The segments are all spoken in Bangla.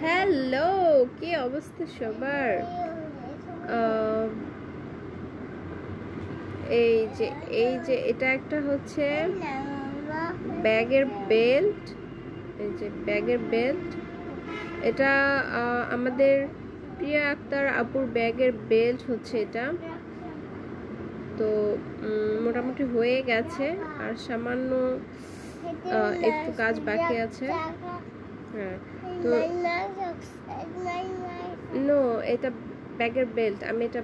হ্যালো, কি অবস্থা সবার? এই যে এটা একটা হচ্ছে ব্যাগের বেল্ট। এই যে ব্যাগের বেল্ট, এটা আমাদের প্রিয়া আক্তার আপুর ব্যাগের বেল্ট হচ্ছে এটা। তো মোটামুটি হয়ে গেছে, আর সামান্য একটু কাজ বাকি আছে। হ্যাঁ, তো নো, এটা ব্যাগের বেল্ট, আমি এটা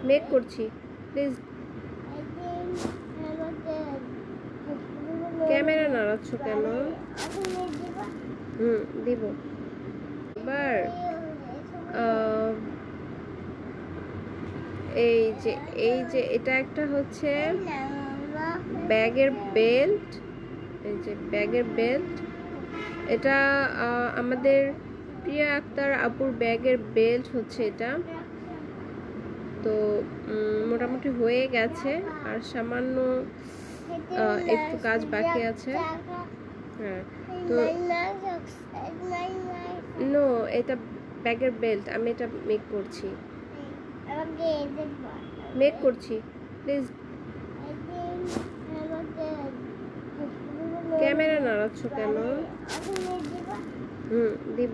মেক করছি প্লিজ। ক্যামেরা নাড়াচ্ছ কেন? দিব এবার। এই যে এটা একটা হচ্ছে ব্যাগের বেল্ট। এই যে ব্যাগের বেল্ট, এটা আমাদের প্রিয়া আক্তার আপুর ব্যাগের বেল্ট হচ্ছে এটা। তো মোটামুটি হয়ে গেছে, আর সামান্য একটু কাজ বাকি আছে। হ্যাঁ, তো নো, এটা ব্যাগের বেল্ট, আমি এটা মেক করছি প্লিজ। ক্যামেরা নাড়াচ্ছ কেন? দিব।